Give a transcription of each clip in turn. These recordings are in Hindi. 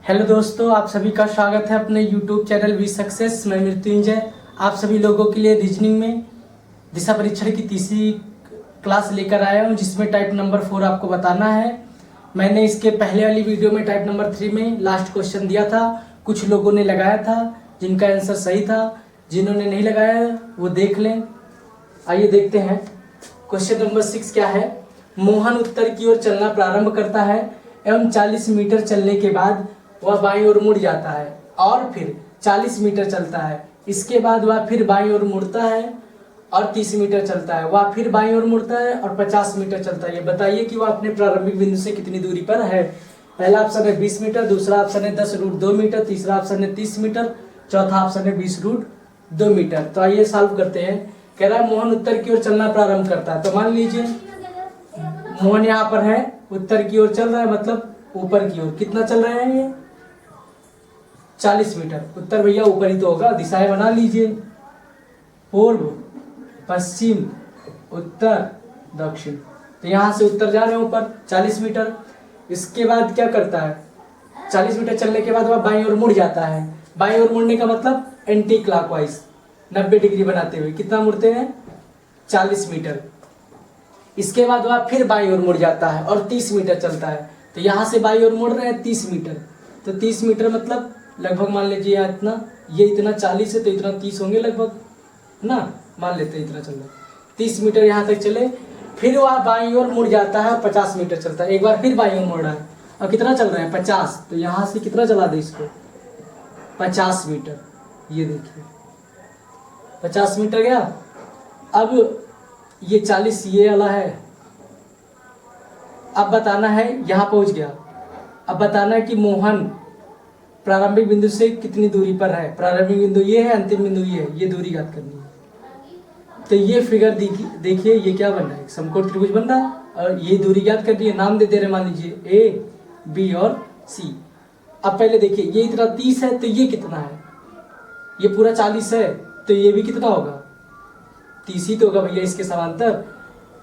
हेलो दोस्तों, आप सभी का स्वागत है अपने YouTube चैनल वी सक्सेस। मैं मृत्युंजय आप सभी लोगों के लिए रीजनिंग में दिशा परीक्षण की तीसरी क्लास लेकर आया हूं, जिसमें टाइप नंबर 4 आपको बताना है। मैंने इसके पहले वाली वीडियो में टाइप नंबर 3 में लास्ट क्वेश्चन दिया था। कुछ लोगों ने लगाया था जिनका आंसर सही था, जिन्होंने नहीं लगाया वो देख लें। आइए देखते हैं क्वेश्चन नंबर 6 क्या है। मोहन उत्तर की ओर चलना प्रारंभ करता है एवं 40 मीटर चलने के बाद वह बाईं ओर मुड़ जाता है और फिर 40 मीटर चलता है। इसके बाद वह फिर बाईं ओर मुड़ता है और 30 मीटर चलता है। वह फिर बाईं ओर मुड़ता है और 50 मीटर चलता है। ये बताइए कि वह अपने प्रारंभिक बिंदु से कितनी दूरी पर है। पहला ऑप्शन है 20 मीटर, दूसरा ऑप्शन है 10√2 मीटर, तीसरा ऑप्शन है 30 मीटर, चौथा ऑप्शन है 20√2 मीटर। तो आइए सॉल्व करते हैं। कह रहा है मोहन उत्तर की ओर चलना प्रारंभ करता है, तो मान लीजिए मोहन यहाँ पर है, उत्तर की ओर चल रहा है, मतलब ऊपर की ओर। कितना चल रहे हैं ये 40 मीटर। उत्तर भैया ऊपर ही तो होगा, दिशाएं बना लीजिए, पूर्व, पश्चिम, उत्तर, दक्षिण। तो यहाँ से उत्तर जा रहे हैं ऊपर 40 मीटर। इसके बाद क्या करता है, 40 मीटर चलने के बाद वह बाईं ओर मुड़ जाता है। बाईं ओर मुड़ने का मतलब एंटी क्लॉकवाइज 90 डिग्री बनाते हुए। कितना मुड़ते हैं 40 मीटर। इसके बाद वह फिर बाईं ओर मुड़ जाता है और 30 मीटर चलता है। तो यहाँ से बाईं ओर मुड़ रहे हैं 30 मीटर। तो 30 मीटर मतलब लगभग मान लीजिए यहाँ इतना, ये इतना 40 है तो इतना 30 होंगे लगभग ना, मान लेते हैं इतना चल रहा है। 30 मीटर यहाँ तक चले, फिर वह बाईं ओर मुड़ जाता है, 50 मीटर चलता है। एक बार फिर बाईं ओर मुड़ रहा है और कितना चल रहा है 50। तो यहाँ से कितना चला दे इसको 50 मीटर। ये देखिए 50 मीटर गया। अब ये 40 ये वाला है। अब बताना है, यहाँ पहुंच गया। अब बताना है कि मोहन प्रारंभिक बिंदु से कितनी दूरी पर है। प्रारंभिक बिंदु ये है, अंतिम बिंदु ये है, ये दूरी याद करनी है। तो ये फिगर देखिए ये क्या बन रहा है, समकोण त्रिभुज बन रहा है और ये दूरी याद करनी है। नाम दे दे रहे, मान लीजिए ए, बी और सी। अब पहले देखिए ये इतना 30 है तो ये कितना है, ये पूरा 40 है तो ये भी कितना होगा 30 ही तो होगा भैया इसके समांतर।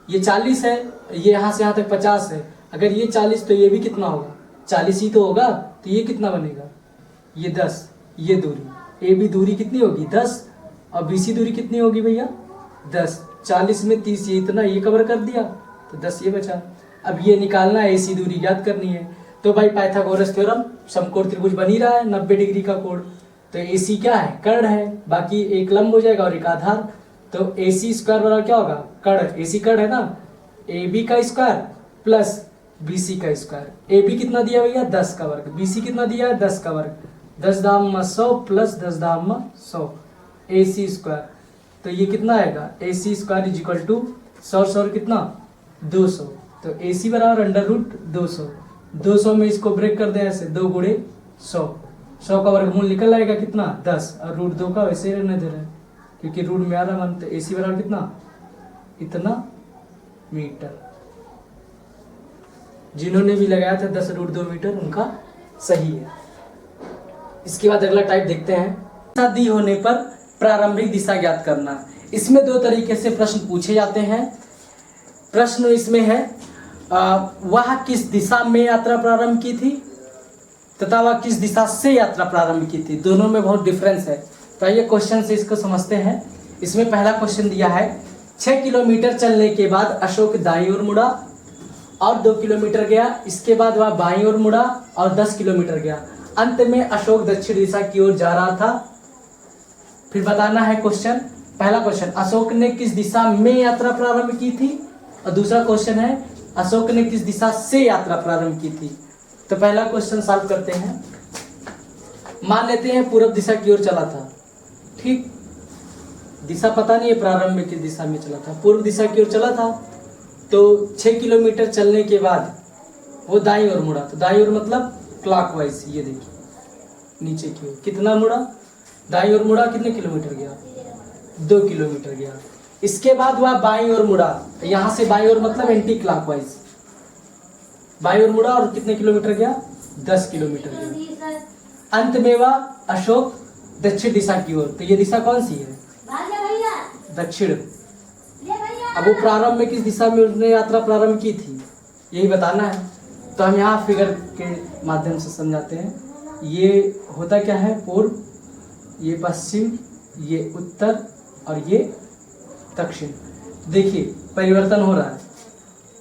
ये 40 है, ये यहाँ से यहाँ तक 50 है। अगर ये 40 तो ये भी कितना होगा 40 ही तो होगा। तो ये कितना बनेगा, ये 10। ये दूरी ए बी दूरी कितनी होगी 10 और बी सी दूरी कितनी होगी भैया 10। 40 में 30 ये इतना, ये कवर कर दिया तो 10 ये बचा। अब ये निकालना है, ए सी दूरी याद करनी है। तो भाई पाइथागोरस थ्योरम, समकोण त्रिभुज बन ही रहा है 90 डिग्री का कोण। तो ए सी क्या है, कर्ण है, बाकी एक लंब हो जाएगा और एक आधार। तो ए सी स्क्वायर बराबर क्या होगा, कर्ण, ए सी कर्ण है ना, ए बी का स्क्वायर प्लस बी सी का स्क्वायर। ए बी कितना दिया भैया 10 का वर्ग, बी सी कितना दिया है 10 का वर्ग, 10 दाम 100 प्लस 10 दाम 100 ए सी स्क्वायर। तो ये कितना आएगा, ए सी स्क्वायर इज इक्वल टू 100 कितना 200। तो ए सी बराबर √200। 200 में इसको ब्रेक कर दे ऐसे, 2 गुणे 100, 100 का वर्गमूल निकल आएगा कितना 10 और √2 का वैसे ही रहने दे रहे हैं क्योंकि रूट में आ रहा मान। तो ए सी बराबर कितना, इतना मीटर। जिन्होंने भी लगाया था 10√2 मीटर उनका सही है। इसके बाद अगला टाइप देखते हैं। दिशा दी होने पर प्रारंभिक दिशा ज्ञात करना। इसमें दो तरीके से प्रश्न पूछे जाते हैं। प्रश्न इसमें है वह किस दिशा में यात्रा प्रारंभ की थी तथा वह किस दिशा से यात्रा प्रारंभ की थी। दोनों में बहुत डिफरेंस है। तो आइए क्वेश्चन से इसको समझते हैं। इसमें पहला क्वेश्चन दिया है 6 किलोमीटर चलने के बाद अशोक दाईं ओर मुड़ा और 2 किलोमीटर गया। इसके बाद वह बाईं ओर मुड़ा और 10 किलोमीटर गया। अंत में अशोक दक्षिण दिशा की ओर जा रहा था। फिर बताना है क्वेश्चन, पहला क्वेश्चन अशोक ने किस दिशा में यात्रा प्रारंभ की थी और दूसरा क्वेश्चन है अशोक ने किस दिशा से यात्रा प्रारंभ की थी। तो पहला क्वेश्चन सॉल्व करते हैं। मान लेते हैं पूर्व दिशा की ओर चला था, ठीक, दिशा पता नहीं है प्रारंभ में किस दिशा में चला था, पूर्व दिशा की ओर चला था। तो 6 किलोमीटर चलने के बाद वो दाईं ओर मुड़ा। तो दाईं ओर मतलब क्लॉकवाइज, ये देखिए नीचे की ओर कितना मुड़ा, दाईं ओर मुड़ा, कितने किलोमीटर गया 2 किलोमीटर गया। इसके बाद वह बाईं ओर मुड़ा, यहाँ से बाईं ओर मतलब एंटी क्लॉकवाइज, बाईं ओर मुड़ा और कितने किलोमीटर गया 10 किलोमीटर गया। अंत में वह अशोक दक्षिण दिशा की ओर। तो ये दिशा कौन सी है, दक्षिण। अब वो प्रारंभ में किस दिशा में उसने यात्रा प्रारंभ की थी यही बताना है। तो हम यहाँ फिगर के माध्यम से समझाते हैं। ये होता क्या है, पूर्व, ये पश्चिम, ये उत्तर और ये दक्षिण। देखिए परिवर्तन हो रहा है,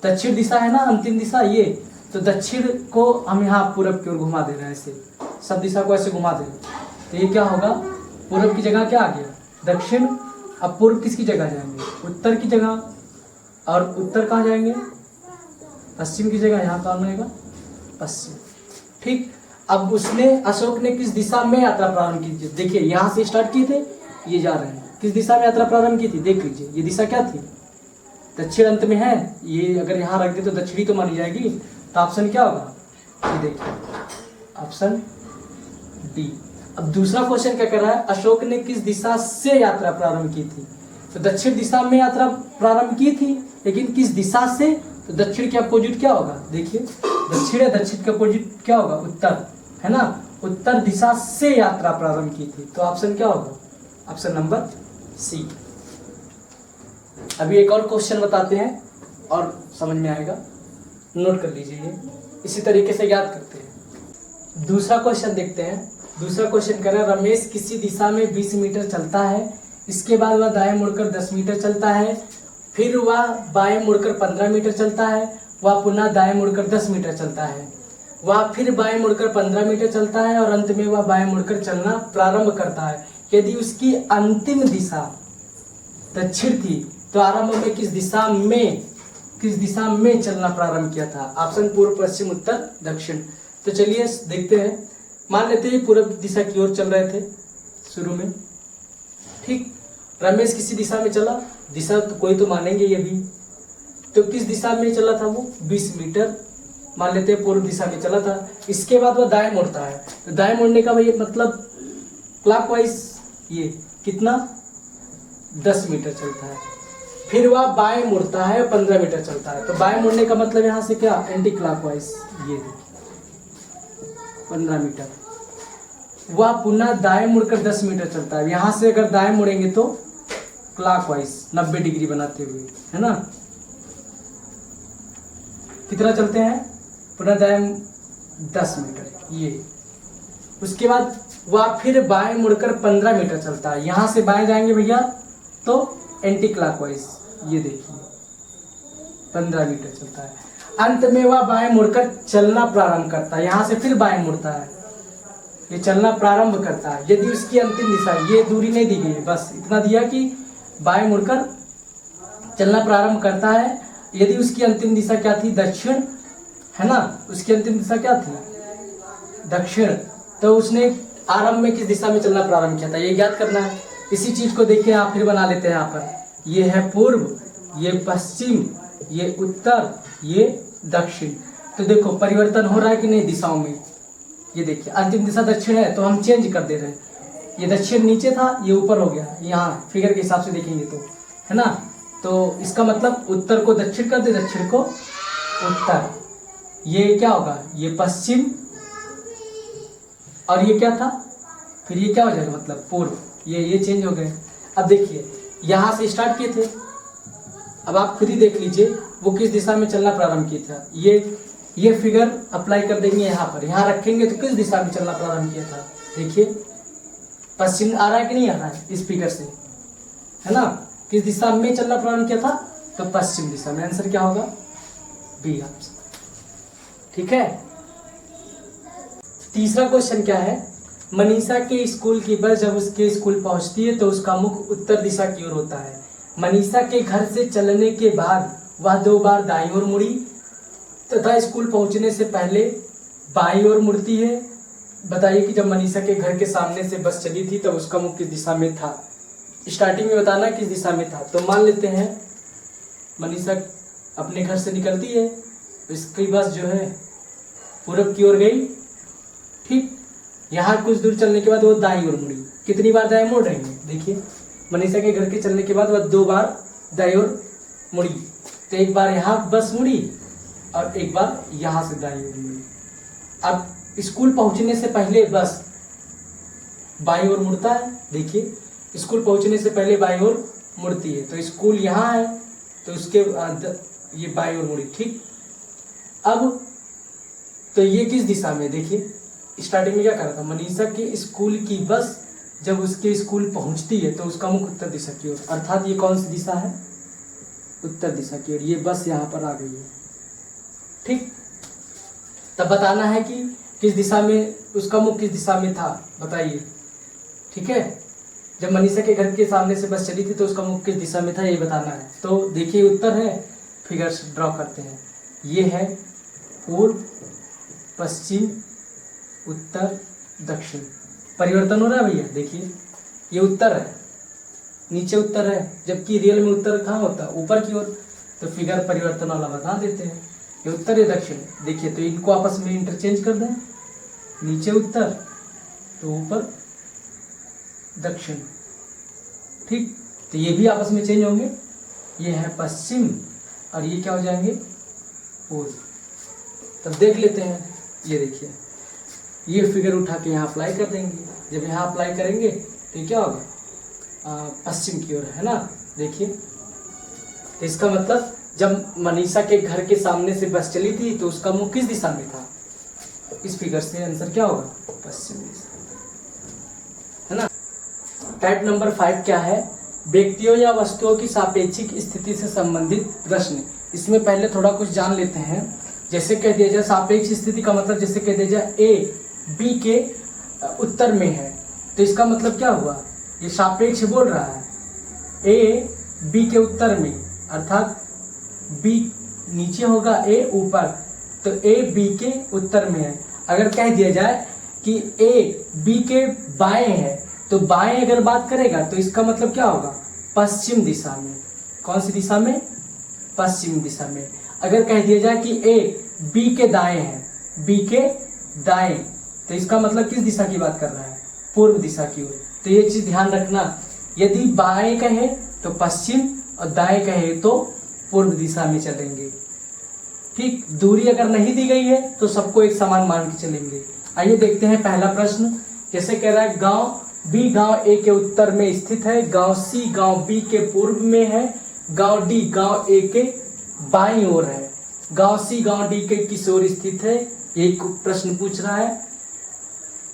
दक्षिण दिशा है ना अंतिम दिशा ये, तो दक्षिण को हम यहाँ पूरब की ओर घुमा दे रहे हैं, ऐसे सब दिशा को ऐसे घुमा दे रहे हैं, तो ये क्या होगा, पूरब की जगह क्या आ गया दक्षिण। अब पूर्व किसकी जगह जाएंगे, उत्तर की जगह, और उत्तर कहाँ जाएंगे, पश्चिम की जगह, यहाँ कौन रहेगा पश्चिम। ठीक, अब उसने अशोक ने किस दिशा में यात्रा प्रारंभ की थी, देखिए यहाँ से स्टार्ट किए थे, ये जा रहे हैं, किस दिशा में यात्रा प्रारंभ की थी, देख लीजिए ये दिशा क्या थी, दक्षिण अंत में है, ये अगर यहाँ रख दे तो दक्षिणी तो मानी जाएगी, तो ऑप्शन क्या होगा, ये देखिए ऑप्शन डी। अब दूसरा क्वेश्चन क्या कर रहा है, अशोक ने किस दिशा से यात्रा प्रारंभ की थी, तो दक्षिण दिशा में यात्रा प्रारंभ की थी, लेकिन किस दिशा से, तो दक्षिण के अपोजिट क्या होगा, देखिए दक्षिण है, दक्षिण के अपोजिट क्या होगा उत्तर, है ना, उत्तर दिशा से यात्रा प्रारंभ की थी, तो ऑप्शन क्या होगा, ऑप्शन नंबर सी। अभी एक और क्वेश्चन बताते हैं और समझ में आएगा, नोट कर लीजिए, इसी तरीके से याद करते हैं। दूसरा क्वेश्चन देखते हैं। दूसरा क्वेश्चन कह रहा है, रमेश किसी दिशा में 20 मीटर चलता है, इसके बाद वह दाएं मुड़कर 10 मीटर चलता है, फिर वह बाएं मुड़कर 15 मीटर चलता है, वह पुनः दाएं मुड़कर 10 मीटर चलता है, वह फिर बाएं मुड़कर 15 मीटर चलता है और अंत में वह बाएं मुड़कर चलना प्रारंभ करता है। यदि उसकी अंतिम दिशा दक्षिण थी तो आरंभ में किस दिशा में चलना प्रारंभ किया था, ऑप्शन पूर्व, पश्चिम, उत्तर, दक्षिण। तो चलिए देखते हैं। मान लेते हैं पूर्व दिशा की ओर चल रहे थे शुरू में, ठीक, रमेश किसी दिशा में चला, दिशा तो कोई तो मानेंगे ये भी, तो किस दिशा में चला था वो 20 मीटर, मान लेते हैं पूर्व दिशा में चला था। इसके बाद वह दाएं मुड़ता है, तो दाएं मुड़ने का भाई मतलब क्लॉकवाइज ये कितना 10 मीटर चलता है, फिर वह बाएं मुड़ता है 15 मीटर चलता है, तो बाएं मुड़ने का मतलब यहाँ से क्या एंटी क्लॉकवाइज, ये 15 मीटर, वह पुनः दाएं मुड़कर 10 मीटर चलता है। यहाँ से अगर दाएं मुड़ेंगे तो क्लॉकवाइज 90 डिग्री बनाते हुए, है ना, कितना चलते हैं, पुनः दाएं 10 मीटर ये। उसके बाद वह फिर बाएं मुड़कर 15 मीटर चलता है, यहाँ से बाएं जाएंगे भैया तो एंटी क्लॉकवाइज, ये देखिए 15 मीटर चलता है। अंत में वह बाएं मुड़कर चलना प्रारंभ करता है, यहाँ से फिर बाएं मुड़ता है, ये चलना प्रारंभ करता है। यदि उसकी अंतिम दिशा, ये दूरी नहीं दी गई, बस इतना दिया कि बाएं मुड़कर चलना प्रारंभ करता है। यदि उसकी अंतिम दिशा क्या थी, दक्षिण, है ना, उसकी अंतिम दिशा क्या थी दक्षिण, तो उसने आरंभ में किस दिशा में चलना प्रारंभ किया था, ये याद करना है। इसी चीज को देखिए आप फिर बना लेते हैं। यहाँ पर ये है पूर्व, ये पश्चिम, ये उत्तर, ये दक्षिण। तो देखो परिवर्तन हो रहा है कि नहीं दिशाओं में, ये देखिए अंतिम दिशा दक्षिण है तो हम चेंज कर दे रहे हैं, ये दक्षिण नीचे था ये ऊपर हो गया, यहाँ फिगर के हिसाब से देखेंगे तो, है ना, तो इसका मतलब उत्तर को दक्षिण कर दे, दक्षिण को उत्तर, ये क्या होगा, ये पश्चिम, और ये क्या था, फिर ये क्या हो जाएगा मतलब पूर्व, ये चेंज हो गए। अब देखिए यहाँ से स्टार्ट किए थे, अब आप खुद ही देख लीजिए वो किस दिशा में चलना प्रारंभ किया था। ये फिगर अप्लाई कर देंगे यहाँ पर, यहाँ रखेंगे तो किस दिशा में चलना प्रारंभ किया था, देखिए पश्चिम आ रहा है कि नहीं आ रहा है इस फिगर से, है ना, किस दिशा में चलना प्रारंभ किया था, तो पश्चिम दिशा में। आंसर क्या होगा, बी ऑप्शन, ठीक है। तीसरा क्वेश्चन क्या है, मनीषा के स्कूल की बस जब उसके स्कूल पहुंचती है तो उसका मुख उत्तर दिशा की ओर होता है। मनीषा के घर से चलने के बाद वह 2 बार दाईं ओर मुड़ी तथा स्कूल पहुंचने से पहले बाईं ओर मुड़ती है। बताइए कि जब मनीषा के घर के सामने से बस चली थी तब उसका मुख किस दिशा में था, स्टार्टिंग में बताना किस दिशा में था। तो मान लेते हैं मनीषा अपने घर से निकलती है, इसकी बस जो है पूरब की ओर गई, ठीक, यहाँ कुछ दूर चलने के बाद वो दाईं ओर मुड़ी। कितनी बार दाएं मुड़ रही है, देखिए मनीषा के घर के चलने के बाद वह 2 बार दाईं ओर मुड़ी, तो एक बार यहाँ बस मुड़ी और एक बार यहाँ से दाईं ओर मुड़ी। अब स्कूल पहुँचने से पहले बस बाईं ओर मुड़ता है, देखिए स्कूल पहुँचने से पहले बाईं ओर मुड़ती है, तो स्कूल यहाँ है तो उसके ये बाईं ओर मुड़ी, ठीक। अब तो ये किस दिशा में, देखिए स्टार्टिंग में क्या कर रहा था, मनीषा के स्कूल की बस जब उसके स्कूल पहुंचती है तो उसका मुख उत्तर दिशा की ओर, अर्थात ये कौन सी दिशा है, उत्तर दिशा की ओर। ये बस यहाँ पर आ गई है, ठीक। तब बताना है कि किस दिशा में उसका मुख किस दिशा में था, बताइए, ठीक है। जब मनीषा के घर के सामने से बस चली थी तो उसका मुख किस दिशा में था, ये बताना है। तो देखिए उत्तर है, फिगर्स ड्रॉ करते हैं। ये है पूर्व, पश्चिम, उत्तर, दक्षिण। परिवर्तन हो रहा है भैया, देखिए ये उत्तर है, नीचे उत्तर है, जबकि रियल में उत्तर कहाँ होता है, ऊपर की ओर। तो फिगर परिवर्तन वाला बता देते हैं, ये उत्तर या दक्षिण। देखिए तो इनको आपस में इंटरचेंज कर दें, नीचे उत्तर तो ऊपर दक्षिण, ठीक। तो ये भी आपस में चेंज होंगे, ये है पश्चिम और ये क्या हो जाएंगे, पूर्व। तब देख लेते हैं, ये देखिए ये फिगर उठा के यहाँ अप्लाई कर देंगे। जब यहाँ अप्लाई करेंगे तो ये क्या होगा, पश्चिम की ओर, है ना। देखिए तो इसका मतलब जब मनीषा के घर के सामने से बस चली थी तो उसका मुख किस दिशा में था, इस फिगर से आंसर क्या होगा, पश्चिम दिशा, है ना। टाइप नंबर 5 क्या है, व्यक्तियों या वस्तुओं की सापेक्षिक स्थिति से संबंधित प्रश्न। इसमें पहले थोड़ा कुछ जान लेते हैं। जैसे कह दिया जाए सापेक्ष स्थिति का मतलब, जैसे कह दिया जाए ए बी के उत्तर में है, तो इसका मतलब क्या हुआ, ये सापेक्ष बोल रहा है, ए बी के उत्तर में, अर्थात बी नीचे होगा, ए ऊपर, तो ए बी के उत्तर में है। अगर कह दिया जाए कि ए बी के बाएं है, तो बाएं अगर बात करेगा तो इसका मतलब क्या होगा, पश्चिम दिशा में। कौन सी दिशा में, पश्चिम दिशा में। अगर कह दिया जाए कि ए बी के दाएं है, बी के दाएं, तो इसका मतलब किस दिशा की बात कर रहा है, पूर्व दिशा की ओर। तो ये चीज ध्यान रखना, यदि बाएं कहे तो पश्चिम और दाएं कहे तो पूर्व दिशा में चलेंगे, ठीक। दूरी अगर नहीं दी गई है तो सबको एक समान मान के चलेंगे। आइए देखते हैं पहला प्रश्न। जैसे कह रहा है गांव बी गांव ए के उत्तर में स्थित है, गांव सी गांव बी के पूर्व में है, गांव डी गांव ए के बाईं ओर है, गांव सी गांव डी के किस ओर स्थित है, यही प्रश्न पूछ रहा है।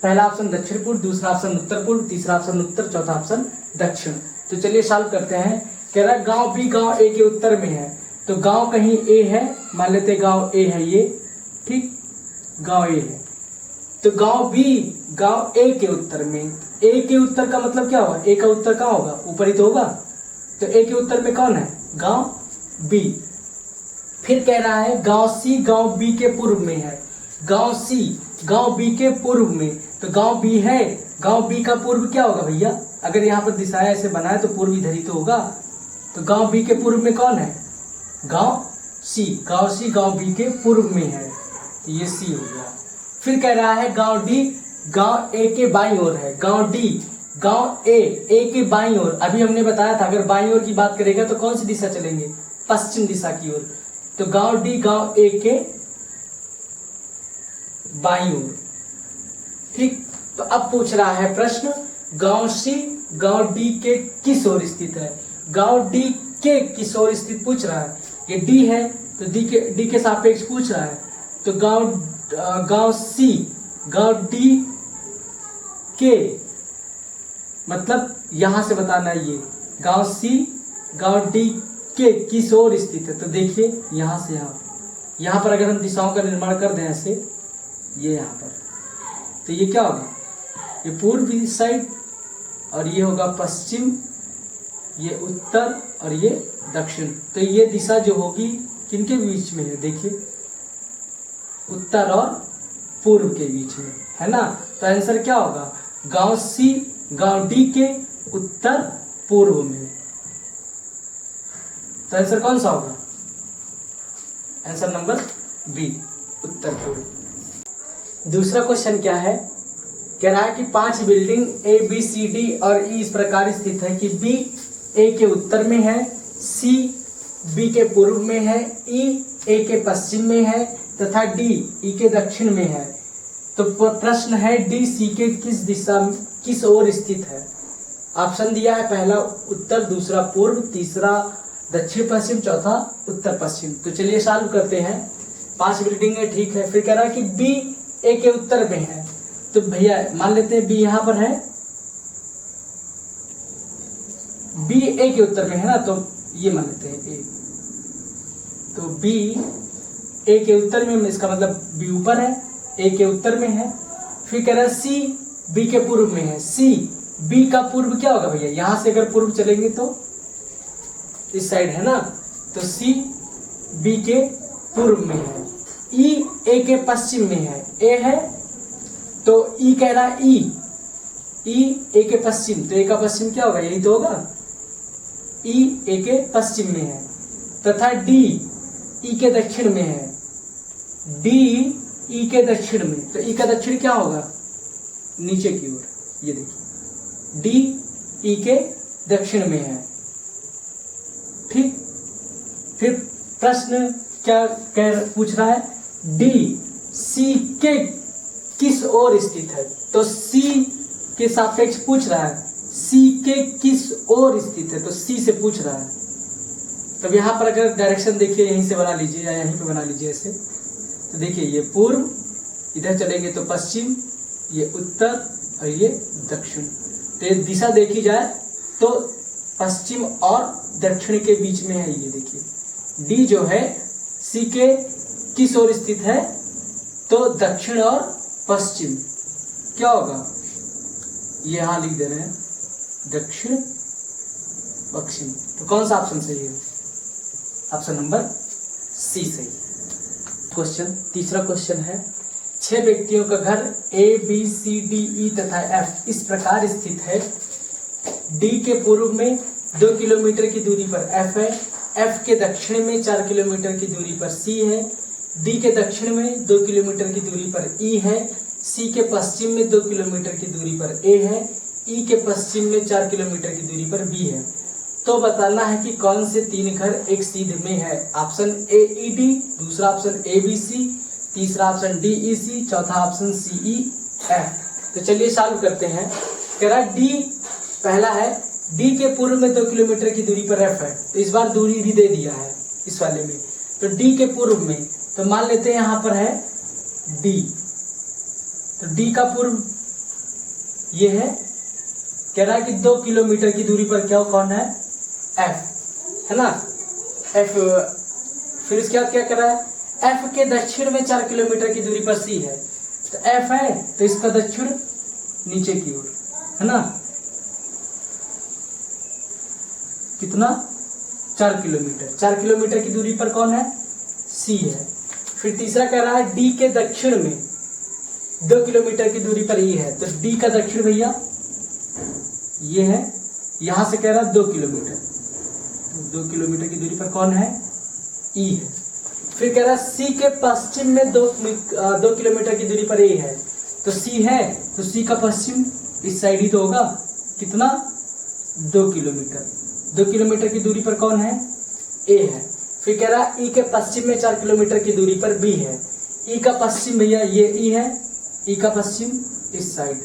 पहला ऑप्शन दक्षिण पूर्व, दूसरा ऑप्शन उत्तर पूर्व, तीसरा ऑप्शन उत्तर, चौथा ऑप्शन दक्षिण। तो चलिए सॉल्व करते हैं। कह रहा है गांव बी गांव ए के उत्तर में है, तो गांव कहीं ए है, मान लेते गांव ए है ये, ठीक, गांव ए है। तो गांव बी गांव ए के उत्तर में, ए के उत्तर का मतलब क्या होगा, ए का उत्तर कहाँ होगा, ऊपर ही तो होगा। तो ए के उत्तर में कौन है, गांव बी। फिर कह रहा है गांव सी गांव बी के पूर्व में है, गांव सी गांव बी के पूर्व में, तो गांव बी है, गांव बी का पूर्व क्या होगा भैया, अगर यहाँ पर दिशाएं ऐसे बनाए तो पूर्व इधर ही तो होगा। तो गांव बी के पूर्व में कौन है, गांव सी गांव बी के पूर्व में है, तो ये सी हो गया। फिर कह रहा है गांव डी गांव ए के बाईं ओर है, गांव डी गांव ए के बाईं ओर। अभी हमने बताया था अगर बाईं ओर की बात करेगा तो कौन सी दिशा चलेंगे, पश्चिम दिशा की ओर। तो गांव डी गांव ए के बाईं ओर, ठीक। तो अब पूछ रहा है प्रश्न गांव सी गांव डी के किस ओर स्थित है, गांव डी के किस ओर स्थित पूछ रहा है। ये डी है तो डी के सापेक्ष पूछ रहा है, तो गांव सी गांव डी के मतलब यहां से बताना है, ये गांव सी गांव डी के किस ओर स्थित है। तो देखिए यहां से यहां पर अगर हम दिशाओं का निर्माण कर दें ऐसे, ये यहां पर, तो ये क्या होगा, ये पूर्वी साइड और ये होगा पश्चिम, ये उत्तर और ये दक्षिण। तो ये दिशा जो होगी किनके बीच में है, देखिए उत्तर और पूर्व के बीच में, है ना। तो आंसर क्या होगा, गांव सी गांव डी के उत्तर पूर्व में। तो आंसर कौन सा होगा, आंसर नंबर बी, उत्तर पूर्व। दूसरा क्वेश्चन क्या है, कह रहा है कि 5 building A B C D और ई इस प्रकार स्थित है कि बी ए के उत्तर में है, सी बी के पूर्व में है, ई ए के पश्चिम में है तथा डी ई के दक्षिण में है। तो प्रश्न है डी सी के किस ओर स्थित है। ऑप्शन दिया है, पहला उत्तर, दूसरा पूर्व, तीसरा दक्षिण पश्चिम, चौथा उत्तर पश्चिम। तो चलिए सॉल्व करते हैं। 5 बिल्डिंग है, ठीक है। फिर कह रहा है कि बी ए के उत्तर में है, सी बी के पूर्व में है, डी ई के दक्षिण में है। तो प्रश्न है डी सी के किस ओर स्थित है। ऑप्शन दिया है, पहला उत्तर, दूसरा पूर्व, तीसरा दक्षिण पश्चिम, चौथा उत्तर पश्चिम। तो चलिए सॉल्व करते हैं। 5 बिल्डिंग है, ठीक है। फिर कह रहा है कि बी ए के उत्तर में है, तो भैया मान लेते हैं बी यहाँ पर है, बी ए के उत्तर में है ना, तो ये मान लेते हैं ए, तो बी ए के उत्तर में, इसका मतलब बी ऊपर है, ए के उत्तर में है। फिर कह रहा है सी बी के पूर्व में है, सी बी का पूर्व क्या होगा भैया, यहां से अगर पूर्व चलेंगे तो इस साइड है ना, तो सी बी के पूर्व में है। ई ए के पश्चिम में है, ए है तो ई कह रहा है ई ए के पश्चिम, तो ए का पश्चिम क्या होगा, यही तो होगा, ई ए के पश्चिम में है। तथा डी ई के दक्षिण में है, डी ई के दक्षिण में, तो ई का दक्षिण क्या होगा, नीचे की ओर, ये देखिए डी ई के दक्षिण में है। ठीक, फिर प्रश्न क्या पूछ रहा है, डी सी के किस ओर स्थित है, तो सी के सापेक्ष पूछ रहा है, सी के किस ओर स्थित है, तो सी से पूछ रहा है। तब यहाँ पर अगर डायरेक्शन देखिए, यहीं से बना लीजिए या यहीं पे बना लीजिए ऐसे, तो देखिए ये पूर्व, इधर चलेंगे तो पश्चिम, ये उत्तर और ये दक्षिण। तो ये दिशा देखी जाए तो पश्चिम और दक्षिण के बीच में है। ये देखिए डी जो है सी के किस ओर स्थित है, तो दक्षिण और पश्चिम, क्या होगा, ये यहां लिख दे रहे हैं दक्षिण पश्चिम। तो कौन सा ऑप्शन सही है, ऑप्शन नंबर सी सही। क्वेश्चन, तीसरा क्वेश्चन है, 6 व्यक्तियों का घर ए बी सी डी ई तथा एफ इस प्रकार स्थित है, डी के पूर्व में 2 किलोमीटर की दूरी पर एफ है, एफ के दक्षिण में 4 किलोमीटर की दूरी पर सी है, डी के दक्षिण में 2 किलोमीटर की दूरी पर ई है, सी के पश्चिम में 2 किलोमीटर की दूरी पर ए है, ई के पश्चिम में 4 किलोमीटर की दूरी पर बी है। तो बताना है कि कौन से 3 घर एक सीध में है। ऑप्शन ए ई डी, दूसरा ऑप्शन ए बी सी, तीसरा ऑप्शन डी ई सी, चौथा ऑप्शन सी ई एफ। तो चलिए सॉल्व करते हैं। कह रहा है डी पहला है, डी के पूर्व में 2 किलोमीटर की दूरी पर एफ है, तो इस बार दूरी भी दे दिया है इस वाले में। तो डी के पूर्व में, तो मान लेते हैं यहां पर है डी, तो डी का पूर्व ये है, कह रहा है कि 2 किलोमीटर की दूरी पर क्या कौन है, एफ है ना, एफ। फिर इसके बाद क्या कर रहा है, एफ के दक्षिण में 4 किलोमीटर की दूरी पर सी है, तो एफ है तो इसका दक्षिण नीचे की ओर है ना, कितना 4 किलोमीटर, 4 किलोमीटर की दूरी पर कौन है, सी है। फिर तीसरा कह रहा है डी के दक्षिण में 2 किलोमीटर की दूरी पर ई है, तो डी का दक्षिण भैया ये है, यहां से कह रहा है 2 किलोमीटर, तो 2 किलोमीटर की दूरी पर कौन है, ई है। फिर कह रहा है सी के पश्चिम में 2 किलोमीटर की दूरी पर ए है, तो सी है तो सी का पश्चिम इस साइड ही तो होगा, कितना 2 किलोमीटर, 2 किलोमीटर की दूरी पर कौन है, ए है। फिर कह रहा है ई के पश्चिम में 4 किलोमीटर की दूरी पर बी है, ई का पश्चिम भैया ये ई है, ई का पश्चिम इस साइड,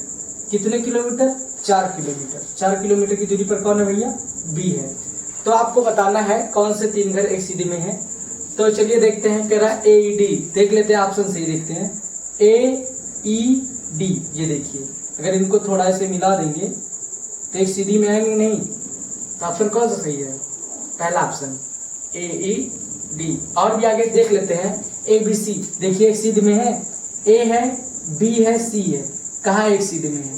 कितने किलोमीटर, 4 किलोमीटर, 4 किलोमीटर की दूरी पर कौन है भैया, बी है। तो आपको बताना है कौन से 3 घर एक सीधी में है। तो चलिए देखते हैं, कह रहा है ए ई डी, देख लेते हैं ऑप्शन सही देखते हैं, ए ई डी, ये देखिए अगर इनको थोड़ा ऐसे मिला देंगे तो एक सीधी में आएंगे नहीं, तो ऑप्शन कौन सा सही है, पहला ऑप्शन ए ई डी। और भी आगे देख लेते हैं, ए बी सी, देखिए एक सीधी में है, ए है बी है सी है, कहाँ एक सीधी में है,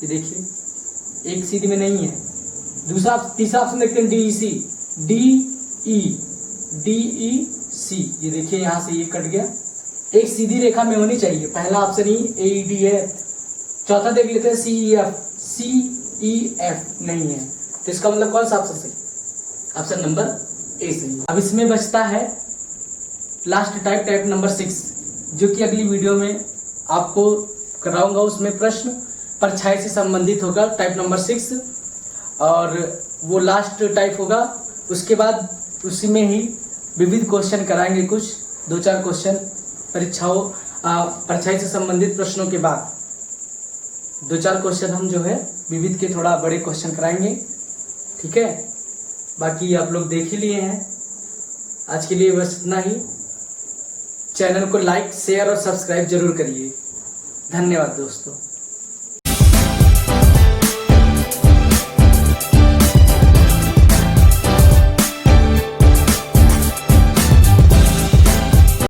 ये देखिए एक सीधी में नहीं है। दूसरा तीसरा ऑप्शन देखते हैं डी ई सी, डी ई सी, ये देखिए यहां से ये कट गया, एक सीधी रेखा में होनी चाहिए, पहला ऑप्शन ही ए ई डी है। चौथा देख लेते हैं सी ई एफ नहीं है, तो इसका मतलब कौन सा ऑप्शन सही, ऑप्शन नंबर ए सही। अब इसमें बचता है लास्ट टाइप नंबर 6, जो कि अगली वीडियो में आपको कराऊंगा, उसमें प्रश्न परछाई से संबंधित होगा, टाइप नंबर 6, और वो लास्ट टाइप होगा। उसके बाद उसी में ही विविध क्वेश्चन कराएंगे, कुछ 2-4 क्वेश्चन परीक्षाओं परछाई से संबंधित प्रश्नों के बाद 2-4 क्वेश्चन हम जो है विविध के थोड़ा बड़े क्वेश्चन कराएंगे, ठीक है। बाकी आप लोग देख ही लिए हैं, आज के लिए बस इतना ही। चैनल को लाइक, शेयर और सब्सक्राइब जरूर करिए। धन्यवाद दोस्तों।